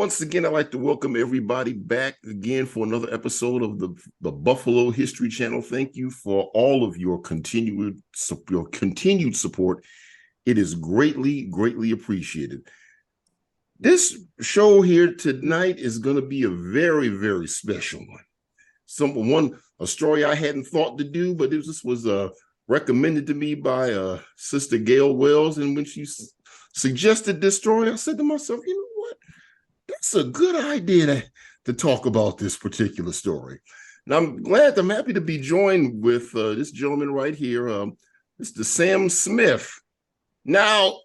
once again, I'd like to welcome everybody back again for another episode of the Buffalo History Channel. Thank you for all of your continued support. It is greatly appreciated. This show here tonight is going to be a very special one. A story I hadn't thought to do, but this was recommended to me by Sister Gail Wells, and when she suggested this story, I said to myself, you know what? That's a good idea to talk about this particular story. Now, I'm happy to be joined with this gentleman right here, Mr. Sam Smith. Now,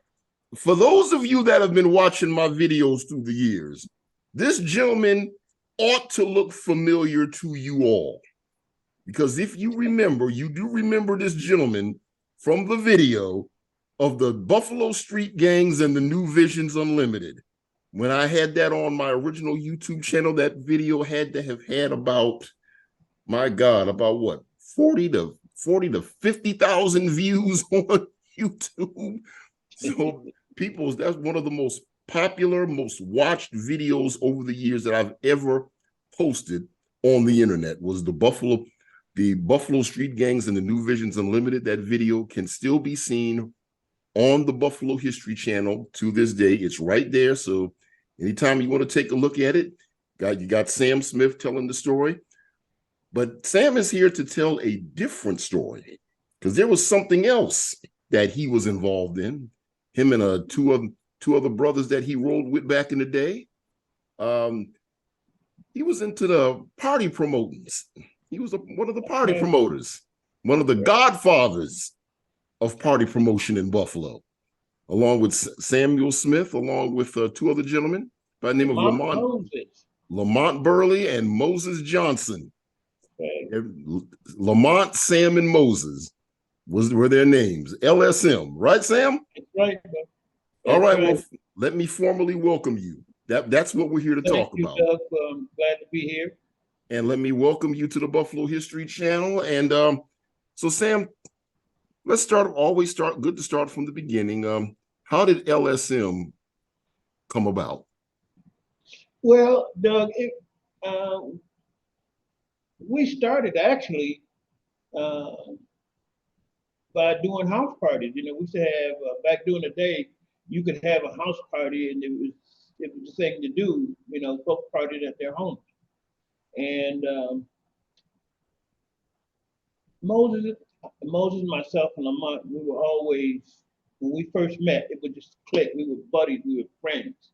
for those of you that have been watching my videos through the years, this gentleman ought to look familiar to you all. Because if you remember, you do remember this gentleman from the video of the Buffalo Street Gangs and the New Visions Unlimited. When I had that on my original YouTube channel, that video had to have had about what, 40 to 50,000 views on YouTube. So that's one of the most popular, most watched videos over the years that I've ever posted on the internet was the Buffalo Street Gangs and the New Visions Unlimited. That video can still be seen on the Buffalo History Channel to this day. It's right there. So anytime you want to take a look at it, you got Sam Smith telling the story. But Sam is here to tell a different story because there was something else that he was involved in. Him and two other brothers that he rolled with back in the day. He was into the party promotings. He was one of the party promoters, one of the godfathers of party promotion in Buffalo, along with Samuel Smith, along with two other gentlemen by the name of Lamont Burley and Moses Johnson. Okay. Lamont, Sam, and Moses were their names. LSM, right, Sam? That's right. All right. Well, let me formally welcome you. That's what we're here to talk about. Doug. I'm glad to be here. And let me welcome you to the Buffalo History Channel. And so, Sam, let's good to start from the beginning. How did LSM come about? Well, Doug, we started actually by doing house parties. You know, we used to have, back during the day, you could have a house party and it was the thing to do, you know, folks partied at their homes. And Moses, myself, and Lamont, we were always, when we first met, it would just click. We were buddies, we were friends.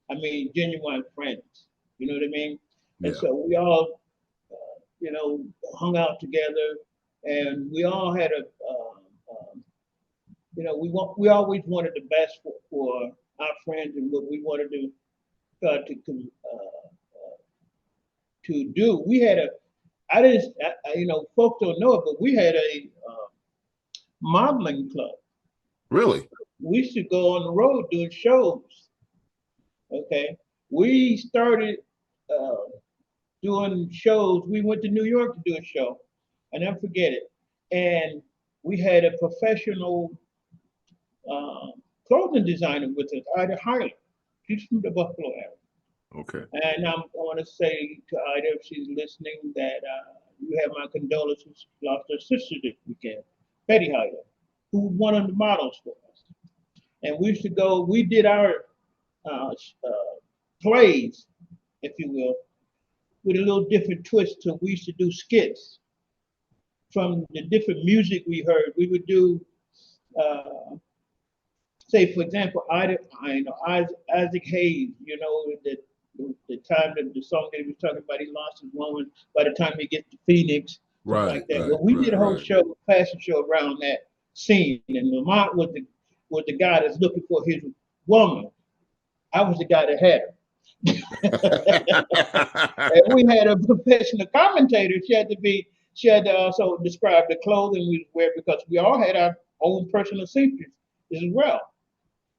I mean, genuine friends. You know what I mean? Yeah. And so we all, you know, hung out together, and we all had you know, we always wanted the best for our friends and what we wanted to do. We had you know, folks don't know it, but we had a modeling club. Really? We used to go on the road doing shows. Okay, we started doing shows. We went to New York to do a show. I never forget it. And we had a professional clothing designer with us, Ida Hyler. She's from the Buffalo area. Okay. And I want to say to Ida, if she's listening, that you have my condolences. She lost her sister this weekend, Betty Hyler, who was one of the models for us. And we used to go, we did our plays, if you will, with a little different twist. So we used to do skits from the different music we heard. We would do, say, for example, Isaac Hayes, you know, the time that the song that he was talking about, he lost his woman by the time he gets to Phoenix, right, like that. Right, well, we did a whole show, fashion show around that scene, and Lamont was the guy that's looking for his woman. I was the guy that had her. And we had a professional commentator. She had to also describe the clothing we wear because we all had our own personal secrets as well.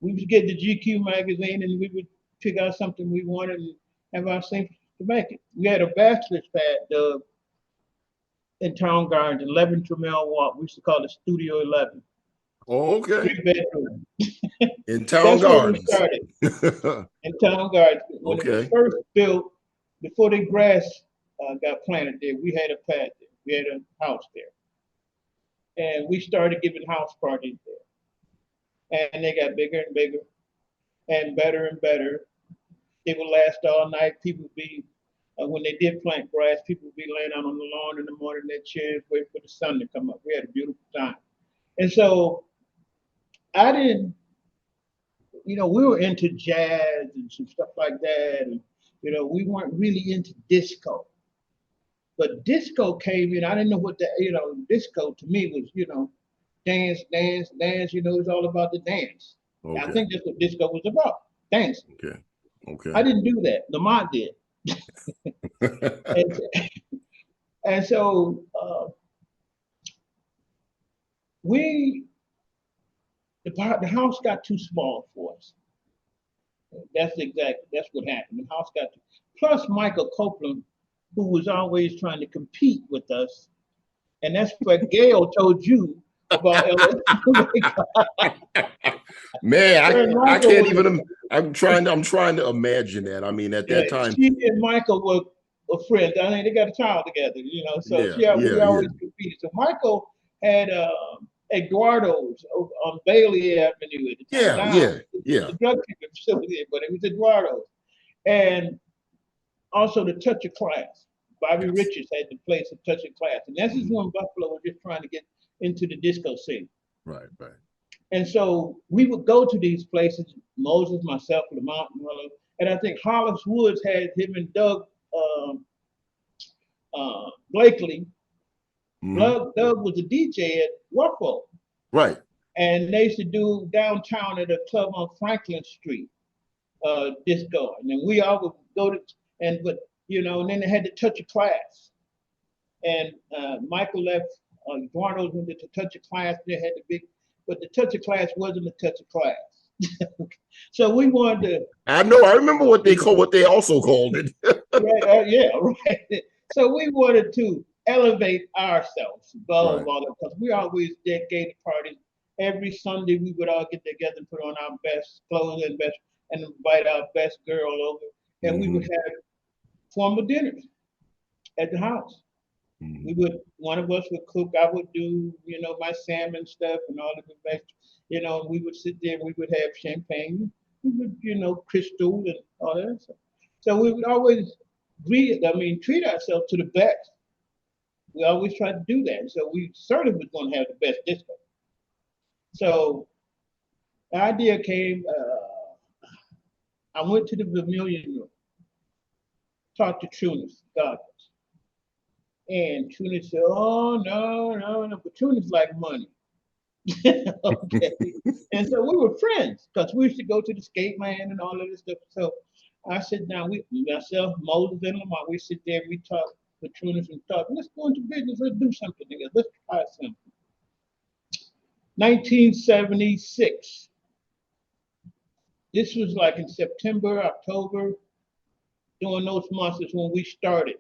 We would get the GQ magazine and we would pick out something we wanted and have our secrets to make it. We had a bachelor's pad in Town Gardens, 11 Tramiel Walk. We used to call it Studio 11. Oh, okay. 3 bedroom. In Town That's where we Gardens. started, in Town Gardens. When it was Okay. first built, before the grass got planted there, we had a pad there. We had a house there. And we started giving house parties there. And they got bigger and bigger and better. They would last all night. People would be, when they did plant grass, people would be laying out on the lawn in the morning in their chairs, waiting for the sun to come up. We had a beautiful time. And so I didn't, we were into jazz and some stuff like that. And, we weren't really into disco. But disco came in. I didn't know what disco to me was, dance, dance, dance. It's all about the dance. I Okay. think that's what disco was about, dancing. Okay. Okay. I didn't do that. Lamont did. and, and so we, the house got too small for us. That's what happened. The house got too, plus Michael Copeland, who was always trying to compete with us. And that's what Gail told you about LSM. Man, I can't even. I'm trying to imagine that. I mean, at that time, she and Michael were friends. I think they got a child together. So we always competed. So Michael had Eduardo's on Bailey Avenue at the time. Yeah. The drug treatment facility, but it was Eduardo's, and also the Touch of Class. Bobby Richards had the place of Touch of Class, and this is when Buffalo was just trying to get into the disco scene. Right. And so we would go to these places, Moses, myself, Lamont, and I think Hollis Woods had him and Doug Blakely. Doug was a DJ at Waffle. Right. And they used to do downtown at a club on Franklin Street, disco. And then we all would go to, and then they had the Touch of Class. And Michael left, Eduardo went to Touch of Class. They had the big, but the Touch of Class wasn't a Touch of Class. So we wanted to. I know. I remember what they also called it. Right. So we wanted to elevate ourselves above all that, because we always did gay parties. Every Sunday we would all get together and put on our best clothes and invite our best girl over, and we would have formal dinners at the house. One of us would cook. I would do, my salmon stuff and all of the best. We would sit there. We would have champagne. We would, crystal and all that stuff. So we would always treat ourselves to the best. We always tried to do that. So we certainly was going to have the best disco. So the idea came. I went to the Vermilion Room, talked to Tunis, Godfathers. And Tunis said, "Oh, no. But Tunis like money." Okay. And so we were friends because we used to go to the skate land and all of this stuff. So I sit down, myself, Moses, and Lamont, we sit there, we talk with Tunis and talk. Let's go into business. Let's do something together. Let's try something. 1976. This was like in September, October. During those months is when we started.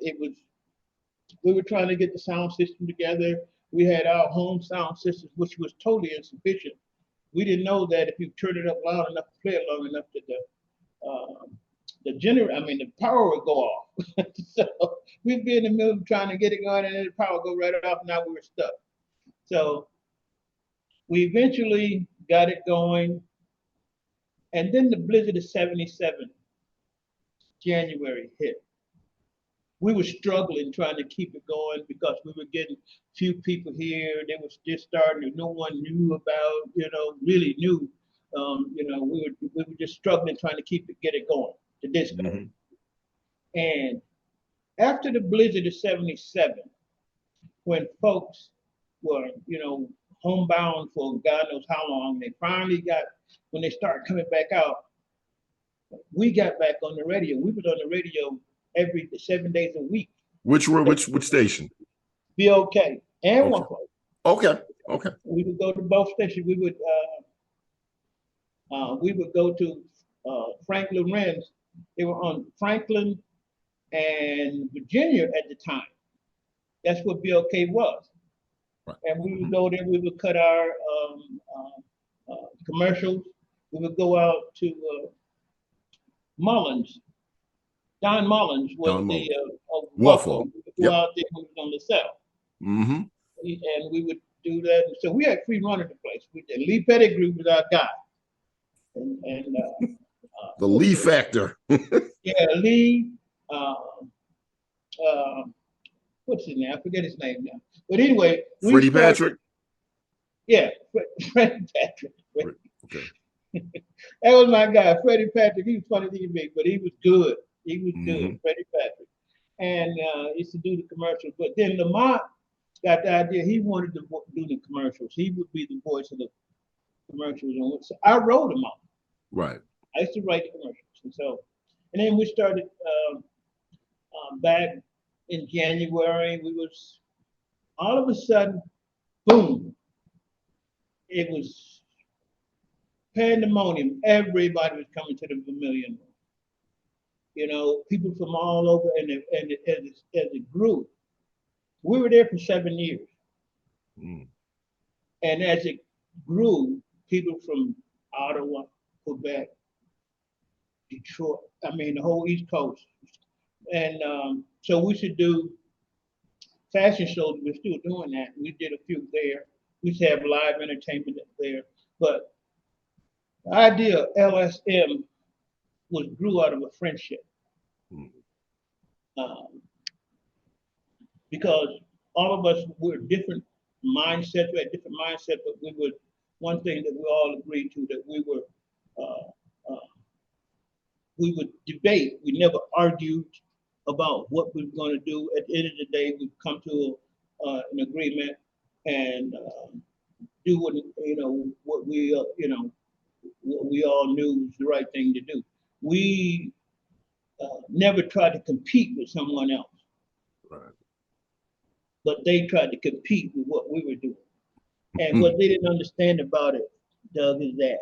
We were trying to get the sound system together. We had our home sound system, which was totally insufficient. We didn't know that if you turn it up loud enough, play it long enough, that the power would go off. So we'd be in the middle of trying to get it going, and then the power would go right off. Now we were stuck. So we eventually got it going, and then the blizzard of '77, January hit. We were struggling trying to keep it going because we were getting few people here. They were just starting. No one knew about, really knew. We were just struggling trying to get it going, the disco. And after the blizzard of '77, when folks were, homebound for God knows how long, they finally when they started coming back out, we got back on the radio. We was on the radio every 7 days a week. Which station? BOK and okay. Waco. Okay. We would go to both stations. We would go to Franklin Wren's. They were on Franklin and Virginia at the time. That's what BOK was. Right. and we would go there. We would cut our commercials. We would go out to Mullins. Don Mullins was Don the Mullins. Buffalo. Waffle. We would go Yep. out there when we was on the south, Mm-hmm. and we would do that. And so we had free run of the place. We did. Lee Pettigrew was our guy, and The Lee factor. yeah, Lee. Uh, uh, what's his name? I forget his name now. But anyway, we Freddie started. Patrick. Yeah, Freddie Patrick. Okay. That was my guy, Freddie Patrick. He was funny to me, but he was good. He was good, Mm-hmm. Freddie Patrick. And used to do the commercials. But then Lamont got the idea he wanted to do the commercials. He would be the voice of the commercials. And so I wrote them all. Right. I used to write the commercials. And then we started back in January. We was all of a sudden, boom, it was pandemonium. Everybody was coming to the Vermilion Room. You know, people from all over, and as it grew, we were there for 7 years. Mm. And as it grew, people from Ottawa, Quebec, Detroit, I mean, the whole East Coast. And so we should do fashion shows. We're still doing that. We did a few there. We used to have live entertainment there. But the idea of LSM grew out of a friendship. Mm. Because all of us were different mindsets, we had different mindsets, but we would, one thing that we all agreed to, that we would debate. We never argued about what we were going to do. At the end of the day, we'd come to an agreement and do what what we what we all knew was the right thing to do. We never tried to compete with someone else. Right. But they tried to compete with what we were doing. And what they didn't understand about it, Doug, is that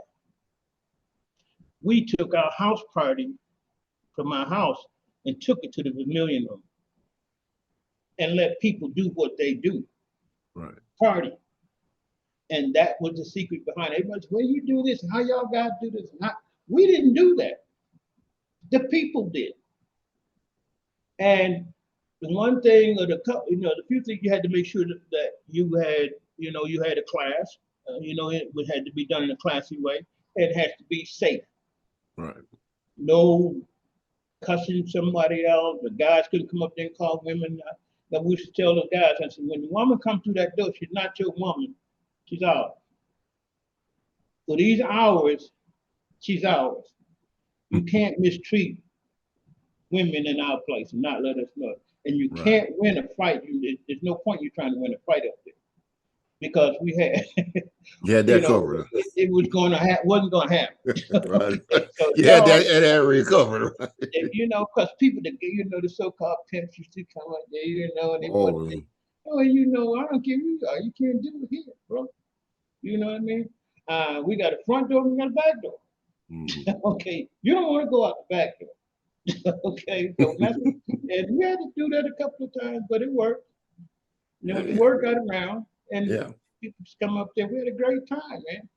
we took our house party from our house and took it to the Vermilion Room and let people do what they do. Right. Party. And that was the secret behind it. Everybody said, well, you do this, and how y'all guys do this? And we didn't do that. The people did. And the one thing, or the few things you had to make sure that you had, you had a class. It had to be done in a classy way. It has to be safe. Right. No cussing somebody else. The guys couldn't come up there and call women. Now we used to tell the guys, I said, when the woman comes through that door, she's not your woman. She's ours. For these hours, she's ours. You can't mistreat women in our place and not let us know. And you can't win a fight. There's no point you trying to win a fight up there, because we had that covered. It was going to happen. Wasn't going to happen. Right. So you had that area covered. Right? Because people that the so-called pimps used to come up there, and they I don't care who you are. You can't do it here, bro. You know what I mean? We got a front door. We got a back door. Mm-hmm. Okay, you don't want to go out the back door. Okay, so and we had to do that a couple of times, but it worked. The word got around, and people come up there. We had a great time, man.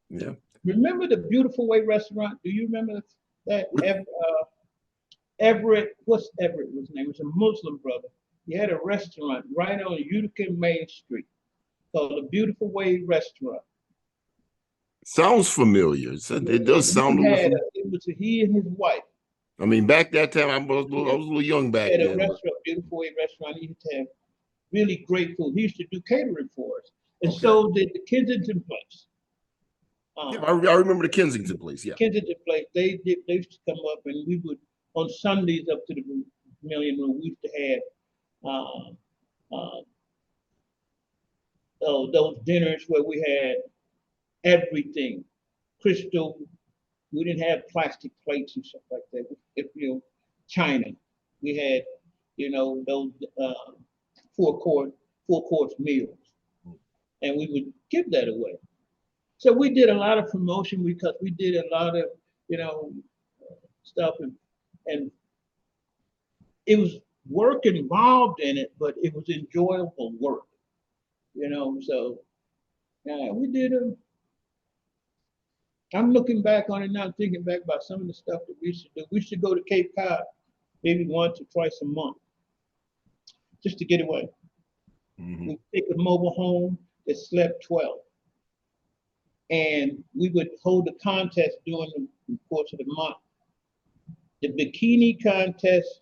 Yeah. Remember the Beautiful Way restaurant? Do you remember that? Everett, what's Everett was his name? It was a Muslim brother. He had a restaurant right on Utica Main Street called the Beautiful Way Restaurant. Sounds familiar. It does sound familiar. It was he and his wife. I mean, back that time, I was a little young back then. He had a restaurant, Beautiful Way Restaurant. He used to have really great food. He used to do catering for us. And so did the Kensington Place. I remember the Kensington Place, yeah. Kensington Place, they used to come up, and we would, on Sundays up to the Vermilion Room, we used to have those dinners where we had everything. Crystal, we didn't have plastic plates and stuff like that. China, we had, those 4-course meals, and we would give that away. So we did a lot of promotion because we did a lot of, stuff, and it was work involved in it, but it was enjoyable work. So yeah, we did. I'm looking back on it now, thinking back about some of the stuff that we used to do. We used to go to Cape Cod maybe once or twice a month just to get away. Hmm. We'd take a mobile home that slept 12. And we would hold a contest during the course of the month. The bikini contest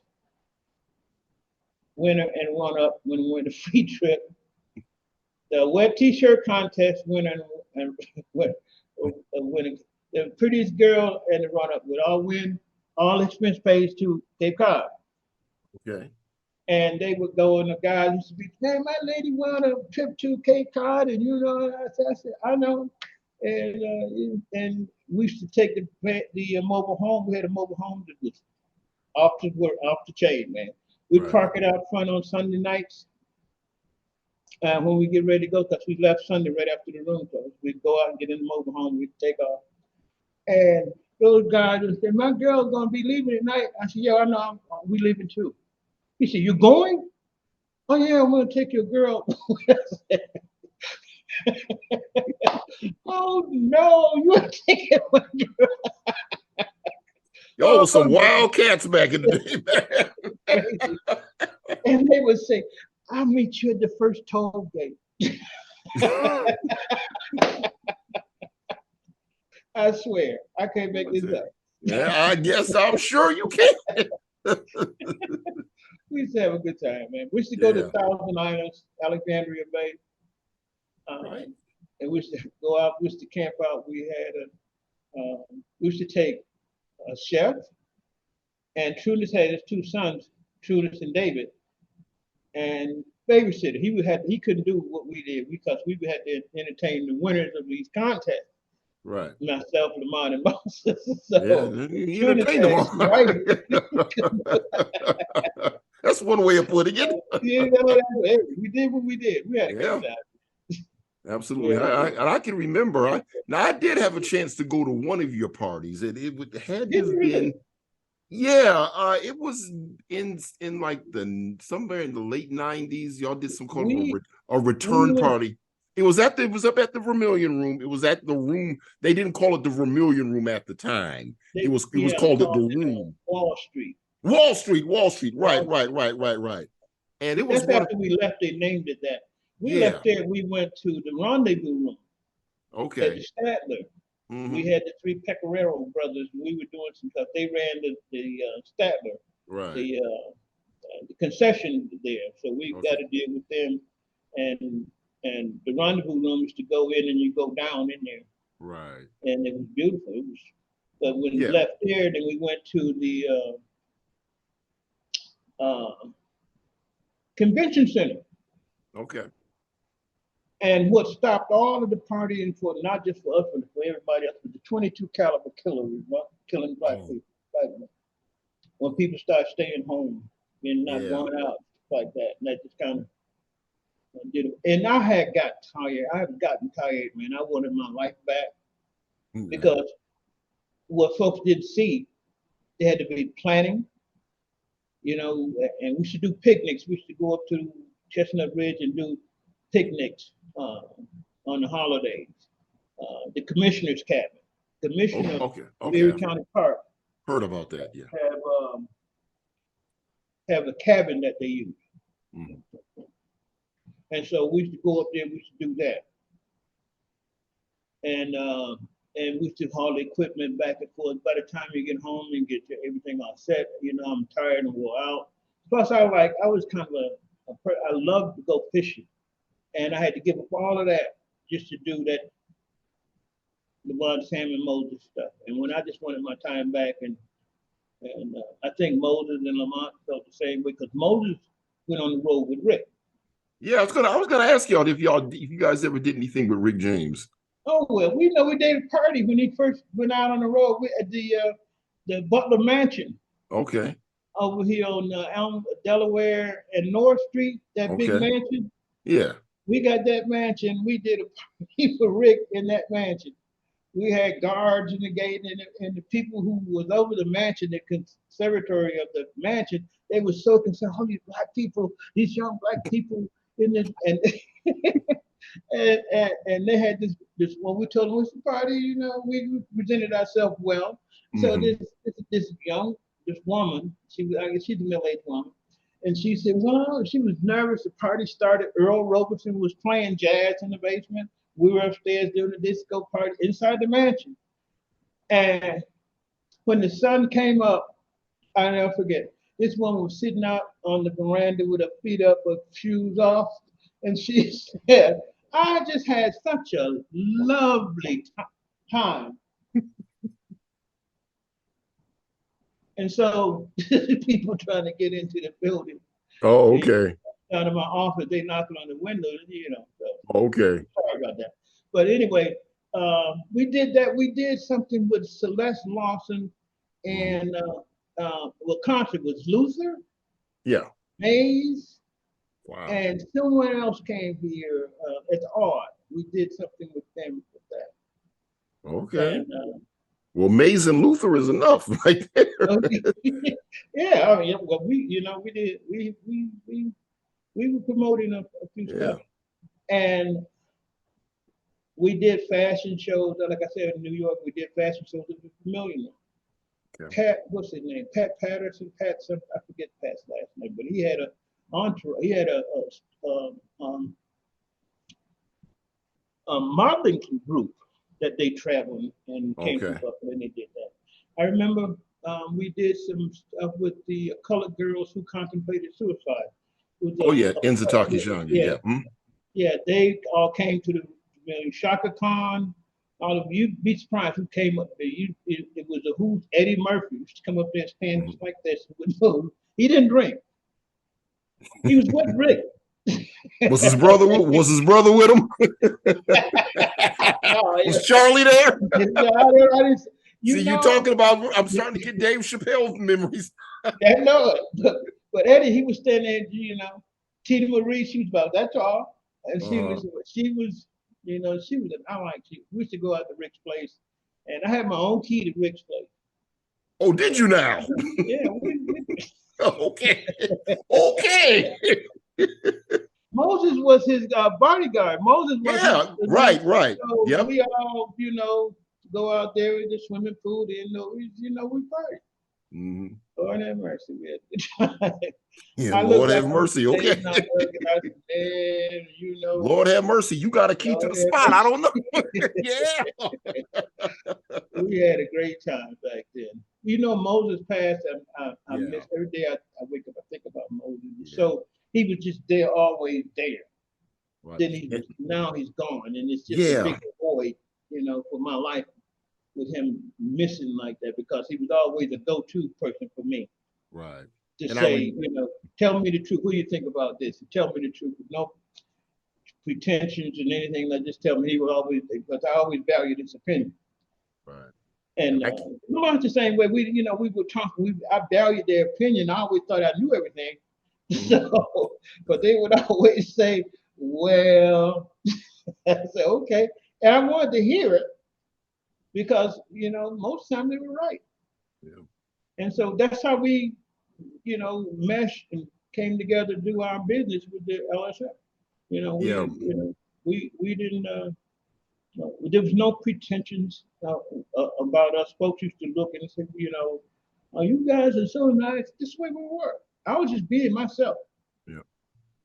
winner and run up when we went a free trip. The wet t-shirt contest winner and winner. The prettiest girl and the run up would all win all expense paid to Cape Cod. Okay. And they would go, and the guys used to be, man, my lady won a trip to Cape Cod, and I said, I know. And we used to take the mobile home. We had a mobile home that was off the chain, man. We'd Right. park it out front on Sunday nights when we get ready to go, because we left Sunday right after the room closed. We'd go out and get in the mobile home. We'd take off. And those guys would say, my girl's going to be leaving tonight. I said, yeah, I know. We leaving too. He said, you going? Oh, yeah, I'm going to take your girl. Oh, no, you are taking my girl. Y'all was some Oh, wildcats back in the day, man. and they would say, I'll meet you at the first toll gate. I swear, I can't make this up. Yeah, I guess I'm sure you can. We used to have a good time, man. We used to go to Thousand Islands, Alexandria Bay. Right. And we used to go out, we used to camp out. We used to take a chef, and Trudis had his two sons, Trudis and David, and babysitter. He couldn't do what we did because we had to entertain the winners of these contests. Right. Myself, Lamont, and Moses. Yeah, you entertain them all. That's one way of putting it. We did what we did. We had a good time. Absolutely. Yeah. I can remember. I did have a chance to go to one of your parties. It had to have been. Yeah, it was in like somewhere in the late 90s. Y'all did some kind of a return party. It was up at the Vermilion Room. It was at the room. They didn't call it the Vermilion Room at the time. It was called the Room. Wall Street. Right. And it was after we left, they named it that. We left there, we went to the Rendezvous Room. Okay. At the Statler. Mm-hmm. We had the three Pecoraro brothers. We were doing some stuff. They ran the Statler. Right. The concession there. So we got to deal with them. And the Rendezvous Room is to go in and you go down in there. Right. And it was beautiful. But when we left there, then we went to the convention center. Okay. And what stopped all of the partying for not just for us, but for everybody else, was the 22 caliber killer killing black people. When people start staying home and not going out like that, and that just kind of did it. And I had got tired. I have gotten tired, man. I wanted my life back because what folks didn't see, they had to be planning, and we should do picnics. We should go up to Chestnut Ridge and do picnics on the holidays. The commissioner's cabin, commissioner of Erie County Park. Heard about that? Yeah. Have a cabin that they use, and so we used to go up there. We used to do that, and we used to haul the equipment back and forth. By the time you get home and get everything all set, I'm tired and wore out. Plus, I was kind of I loved to go fishing. And I had to give up all of that just to do that LeBron Sam and Moses stuff. And when I just wanted my time back, and I think Moses and Lamont felt the same way because Moses went on the road with Rick. Yeah, I was gonna ask y'all if you guys ever did anything with Rick James. Oh well, we did a party when he first went out on the road at the Butler Mansion. Okay. Over here on Delaware and North Street, that big mansion. Yeah. We got that mansion. We did a party for Rick in that mansion. We had guards in the gate, and the people who was over the mansion, the conservatory of the mansion, they were so concerned. Oh, these black people, these young black people in this, and And they had this when we told them it was a party, we presented ourselves well. So this woman, I guess she's a middle-aged woman, and she said, well, she was nervous. The party started. Earl Roberson was playing jazz in the basement. We were upstairs doing a disco party inside the mansion. And when the sun came up, I'll never forget. This woman was sitting out on the veranda with her feet up, her shoes off, and she said, I just had such a lovely time. And so people trying to get into the building. Oh, okay. Out of my office, they knocking on the window, So Okay. sorry about that. But anyway, we did that. We did something with Celeste Lawson and what concert was Luther? Yeah. Mays. Wow. And someone else came here at the art. We did something with them with that. Okay. And, well, Mays and Luther is enough right there. yeah, I mean, well, we were promoting a few stuff, and we did fashion shows. Like I said, in New York, we did fashion shows that were familiar. Pat, what's his name? Pat Patterson. I forget Pat's last name, but he had a entourage. He had a modeling group that they traveled and came to Buffalo, and they did that. I remember we did some stuff with the colored girls who contemplated suicide. Enzataki Shangi. Yeah, they all came to the Shaka Khan. All of you be surprised who came up there. It was a who's Eddie Murphy used to come up there and stand just like this. He didn't drink. He was with Rick. Was his brother with him? Was Charlie there? You're talking about. I'm starting to get Dave Chappelle memories. I know it, but Eddie, he was standing there. Tina Marie, she was about that's all, and she was. We used to go out to Rick's place, and I had my own key to Rick's place. Oh, did you now? Yeah. Okay. Okay. Moses was his bodyguard. Moses was right. So yep. We all, go out there with the swimming pool, we party. Mm-hmm. Lord have mercy. Lord have mercy. Okay. Lord have mercy. You got a key to the spot. I don't know. Yeah. We had a great time back then. Moses passed. I miss every day I wake up, I think about Moses. Yeah. So he was just there, always there. Right. Then now he's gone, and it's just a big void, for my life with him missing like that, because he was always a go-to person for me. Right. To say, tell me the truth. What do you think about this? Tell me the truth. No pretensions and anything. Like just tell me. He would always, because I always valued his opinion. Right. And not the same way we were talking. I valued their opinion. I always thought I knew everything. So, but they would always say, "Well," I said, "Okay," and I wanted to hear it because most time they were right. Yeah. And so that's how we, meshed and came together to do our business with the LSM. We didn't. There was no pretensions about us. Folks used to look and say, "Oh, you guys are so nice." This is the way we were. I was just being myself. Yeah.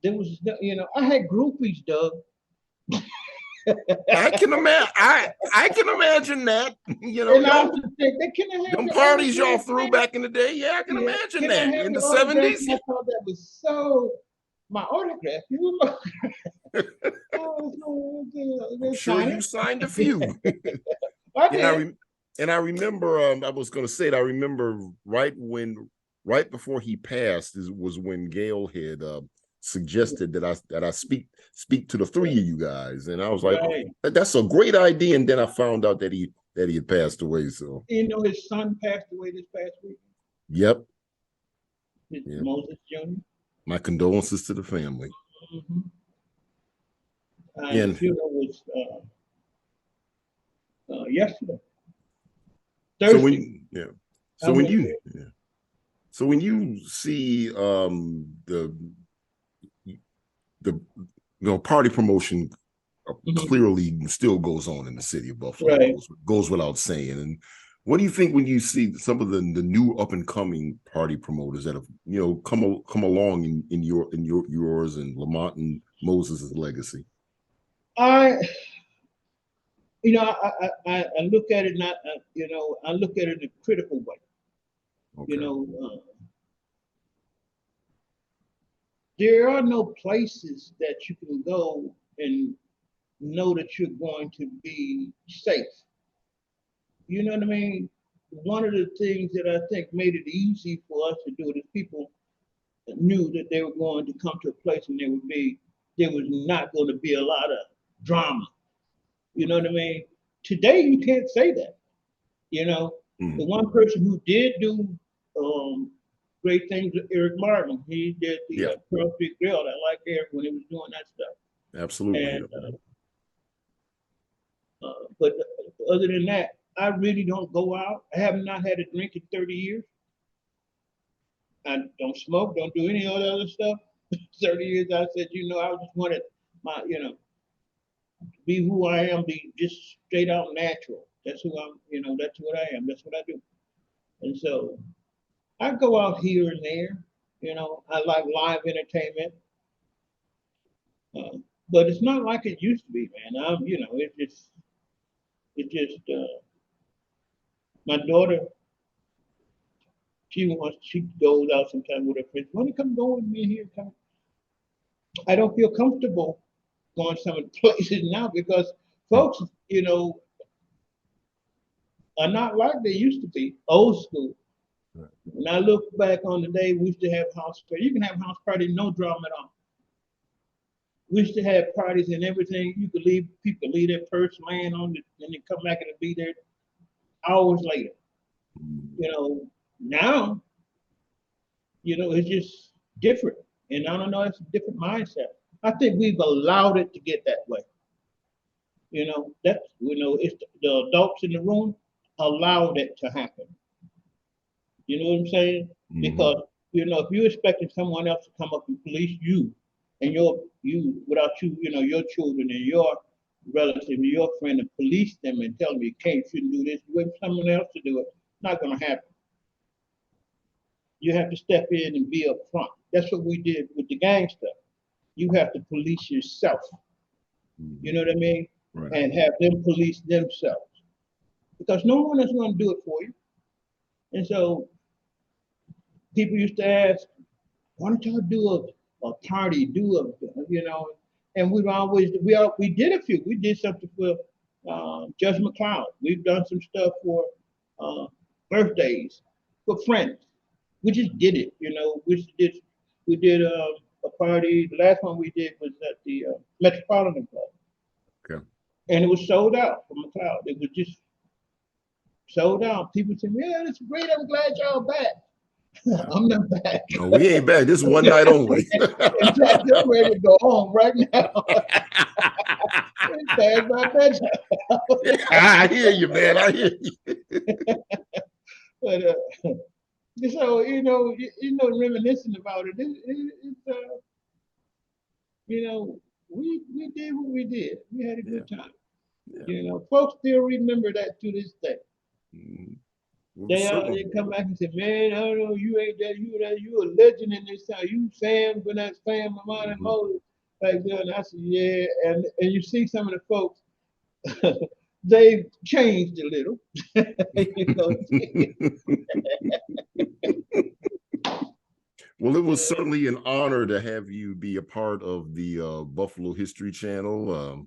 There was, I had groupies, Doug. I can imagine that. Them parties y'all threw back in the day. Yeah, I can imagine that in the 70s. I thought that was so. My autograph, you remember? I'm sure you signed a few. And I remember. I was going to say it. I remember right before he passed was when Gail had suggested that I speak to the three of you guys, and I was like, that's a great idea. And then I found out that he had passed away. So his son passed away this past week. Yep. Moses Jr. My condolences to the family. Mm-hmm. And the funeral was yesterday. Thursday. So when you see the party promotion Mhm. clearly still goes on in the city of Buffalo. Right. Goes without saying. And what do you think when you see some of the new up and coming party promoters that have come along in yours and Lamont and Moses' legacy? I I look at it not I look at it in a critical way. You Okay. know, there are no places that you can go and know that you're going to be safe. You know what I mean? One of the things that I think made it easy for us to do it is people knew that they were going to come to a place and there was not going to be a lot of drama. You know what I mean? Today you can't say that. You know, the Mm. one person who did do um, great things was Eric Martin. He did the Yeah, Pearl Street Grill. I like Eric when he was doing that stuff. absolutely. And but other than that, I really don't go out. I have not had a drink in 30 years. I don't smoke, don't do any of the other stuff. 30 years, I said, I just wanted my, be who I am, be just straight out natural. That's who I'm, that's what I am. That's what I do. And so I go out here and there. I like live entertainment, uh, but it's not like it used to be, man. It just, my daughter, she goes out sometimes with her friends. Want to come go with me here? Come. I don't feel comfortable going some of the places now because Mm. folks, are not like they used to be. Old school. Right. When I look back on the day we used to have house party, you can have house party, no drama at all. We used to have parties and everything. You could leave people leave their purse laying on it, and they come back and be there hours later. Mm. You know, now, it's just different. And I don't know, it's a different mindset. I think we've allowed it to get that way. It's the adults in the room allowed it to happen. You know what I'm saying? Mm-hmm. Because if you're expecting someone else to come up and police you, and you without your children and your relative and your friend to police them and tell them you can't, shouldn't do this, you wait for someone else to do it. It's not going to happen. You have to step in and be up front. That's what we did with the gang stuff. You have to police yourself. You Mm-hmm. know what I mean? Right. And have them police themselves because no one is going to do it for you. And so people used to ask, why don't y'all do a party, and we did a few. We did something for Judge McLeod. We've done some stuff for uh, birthdays, for friends. We just did it, we did a party. The last one we did was at the Metropolitan Club, Okay. and it was sold out for McLeod. It was just sold out. People said, "Yeah, it's great. I'm glad y'all back." Yeah. I'm not back. No, we ain't back. This one night only. In fact, I'm ready to go home right now. It's past my bedtime. I hear you, man. I hear you. But so reminiscing about it's we did what we did. We had a Yeah. good time. Yeah. Folks still remember that to this day. Mm-hmm. Well, They certainly. come back and say, "Man, I don't know, you ain't that, you a legend in this town. You Sam, but not Sam, Lamont and Mm-hmm. Moses back there." And I said, "Yeah," and you see some of the folks, they've changed a little. you know. Well, it was certainly an honor to have you be a part of the Buffalo History Channel.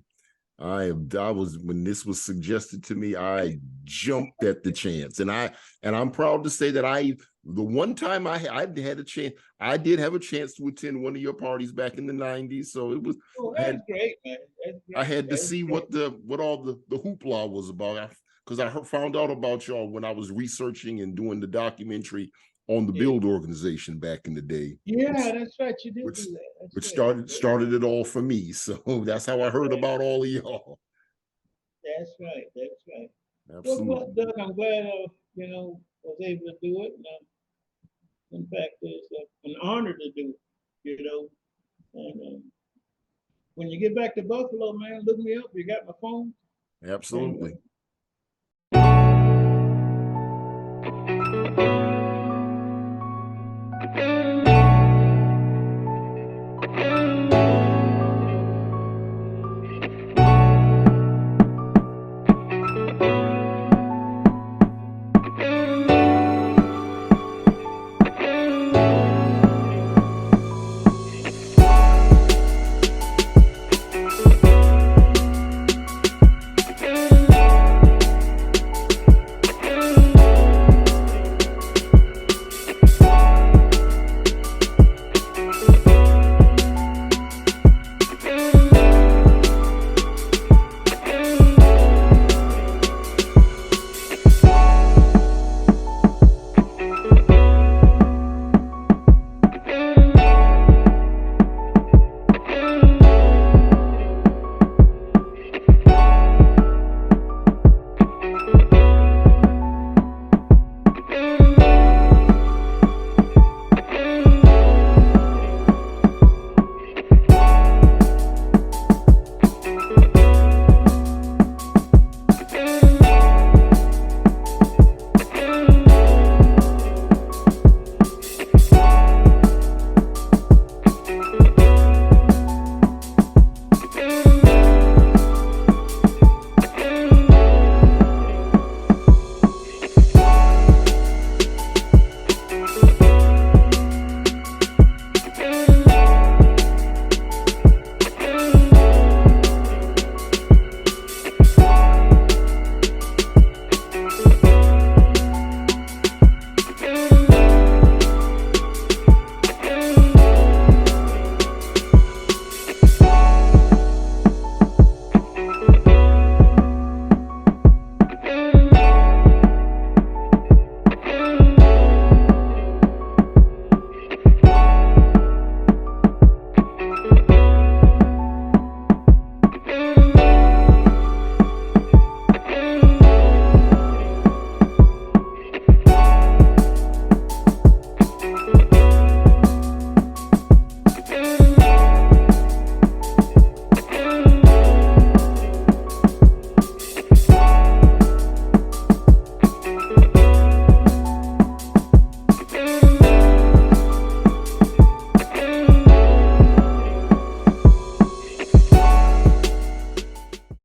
I was when this was suggested to me, I jumped at the chance, and I'm proud to say that the one time I had a chance, I did have a chance to attend one of your parties back in the '90s. So it was Oh, I that's had great, man. That's I great. had to That's see great. what all the hoopla was about because found out about y'all when I was researching and doing the documentary on the Yeah. Build organization back in the day, Yeah, that's right. You did which do that. That's which good. started it all for me. So that's how I That's heard right. about all of y'all. That's right. That's right. Well, Absolutely. Doug, I'm glad was able to do it. And, in fact, it's an honor to do it. And when you get back to Buffalo, man, look me up. You got my phone. Absolutely.